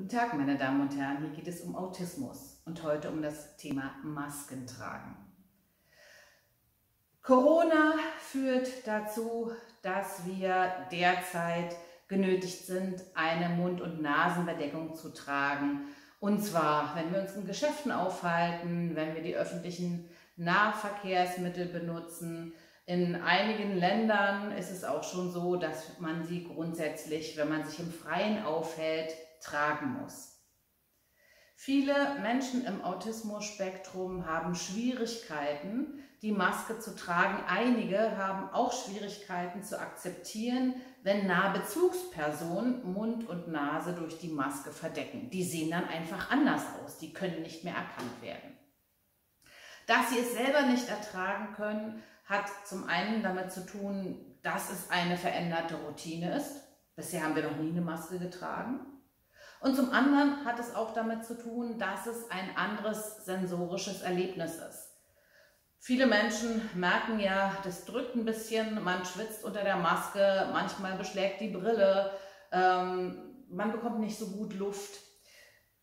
Guten Tag, meine Damen und Herren, hier geht es um Autismus und heute um das Thema Masken tragen. Corona führt dazu, dass wir derzeit genötigt sind, eine Mund- und Nasenbedeckung zu tragen. Und zwar, wenn wir uns in Geschäften aufhalten, wenn wir die öffentlichen Nahverkehrsmittel benutzen. In einigen Ländern ist es auch schon so, dass man sie grundsätzlich, wenn man sich im Freien aufhält, tragen muss. Viele Menschen im Autismus-Spektrum haben Schwierigkeiten, die Maske zu tragen. Einige haben auch Schwierigkeiten zu akzeptieren, wenn Nahbezugspersonen Mund und Nase durch die Maske verdecken. Die sehen dann einfach anders aus, die können nicht mehr erkannt werden. Dass sie es selber nicht ertragen können, hat zum einen damit zu tun, dass es eine veränderte Routine ist. Bisher haben wir noch nie eine Maske getragen. Und zum anderen hat es auch damit zu tun, dass es ein anderes sensorisches Erlebnis ist. Viele Menschen merken ja, das drückt ein bisschen, man schwitzt unter der Maske, manchmal beschlägt die Brille, man bekommt nicht so gut Luft.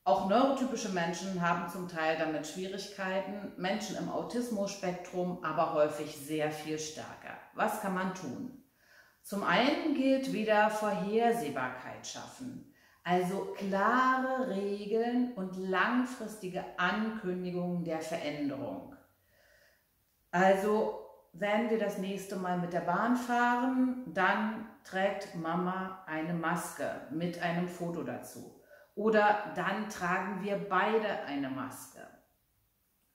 Auch neurotypische Menschen haben zum Teil damit Schwierigkeiten, Menschen im Autismus-Spektrum aber häufig sehr viel stärker. Was kann man tun? Zum einen gilt wieder Vorhersehbarkeit schaffen. Also klare Regeln und langfristige Ankündigungen der Veränderung. Also wenn wir das nächste Mal mit der Bahn fahren, dann trägt Mama eine Maske mit einem Foto dazu. Oder dann tragen wir beide eine Maske.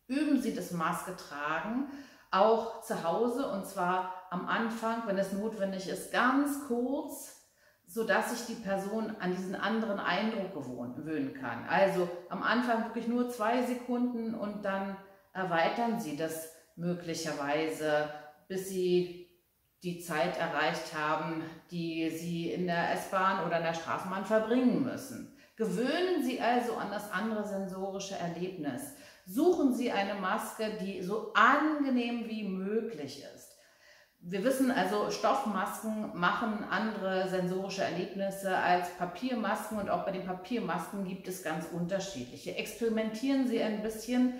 Üben Sie das Maske tragen auch zu Hause und zwar am Anfang, wenn es notwendig ist, ganz kurz, sodass sich die Person an diesen anderen Eindruck gewöhnen kann. Also am Anfang wirklich nur 2 Sekunden und dann erweitern Sie das möglicherweise, bis Sie die Zeit erreicht haben, die Sie in der S-Bahn oder in der Straßenbahn verbringen müssen. Gewöhnen Sie also an das andere sensorische Erlebnis. Suchen Sie eine Maske, die so angenehm wie möglich ist. Wir wissen also, Stoffmasken machen andere sensorische Erlebnisse als Papiermasken und auch bei den Papiermasken gibt es ganz unterschiedliche. Experimentieren Sie ein bisschen,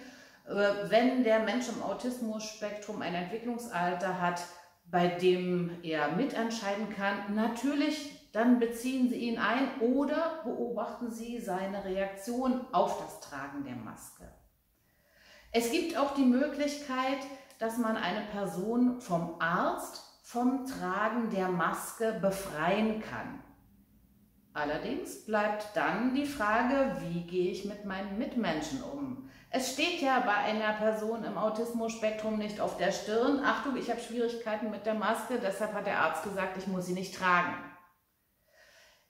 wenn der Mensch im Autismus-Spektrum ein Entwicklungsalter hat, bei dem er mitentscheiden kann. Natürlich, dann beziehen Sie ihn ein oder beobachten Sie seine Reaktion auf das Tragen der Maske. Es gibt auch die Möglichkeit, dass man eine Person vom Arzt vom Tragen der Maske befreien kann. Allerdings bleibt dann die Frage, wie gehe ich mit meinen Mitmenschen um? Es steht ja bei einer Person im Autismus-Spektrum nicht auf der Stirn, Achtung, ich habe Schwierigkeiten mit der Maske, deshalb hat der Arzt gesagt, ich muss sie nicht tragen.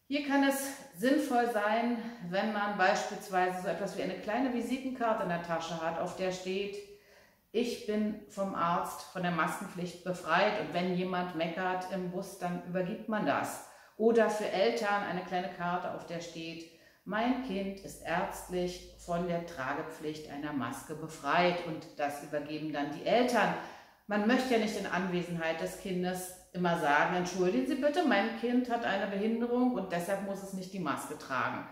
Hier kann es sinnvoll sein, wenn man beispielsweise so etwas wie eine kleine Visitenkarte in der Tasche hat, auf der steht, ich bin vom Arzt von der Maskenpflicht befreit und wenn jemand meckert im Bus, dann übergibt man das. Oder für Eltern eine kleine Karte, auf der steht, mein Kind ist ärztlich von der Tragepflicht einer Maske befreit und das übergeben dann die Eltern. Man möchte ja nicht in Anwesenheit des Kindes immer sagen, entschuldigen Sie bitte, mein Kind hat eine Behinderung und deshalb muss es nicht die Maske tragen.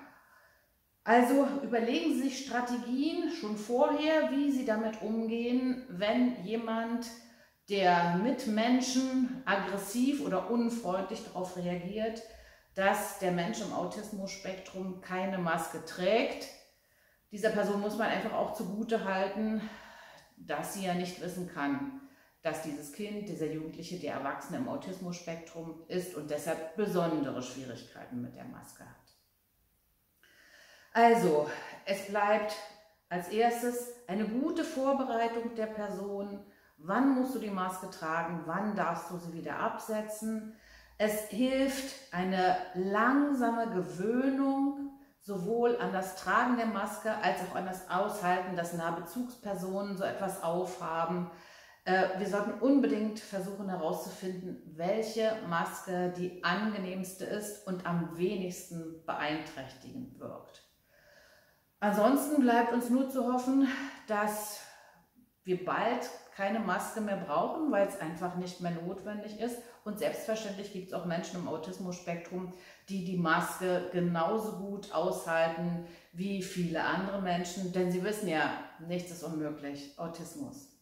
Also überlegen Sie sich Strategien schon vorher, wie Sie damit umgehen, wenn jemand, der Mitmenschen aggressiv oder unfreundlich darauf reagiert, dass der Mensch im Autismus-Spektrum keine Maske trägt. Dieser Person muss man einfach auch zugute halten, dass sie ja nicht wissen kann, dass dieses Kind, dieser Jugendliche, der Erwachsene im Autismus-Spektrum ist und deshalb besondere Schwierigkeiten mit der Maske hat. Also, es bleibt als erstes eine gute Vorbereitung der Person. Wann musst du die Maske tragen? Wann darfst du sie wieder absetzen? Es hilft eine langsame Gewöhnung sowohl an das Tragen der Maske als auch an das Aushalten, dass Nahbezugspersonen so etwas aufhaben. Wir sollten unbedingt versuchen herauszufinden, welche Maske die angenehmste ist und am wenigsten beeinträchtigend wirkt. Ansonsten bleibt uns nur zu hoffen, dass wir bald keine Maske mehr brauchen, weil es einfach nicht mehr notwendig ist Und selbstverständlich gibt es auch Menschen im Autismus-Spektrum, die die Maske genauso gut aushalten wie viele andere Menschen, denn sie wissen ja, nichts ist unmöglich. Autismus.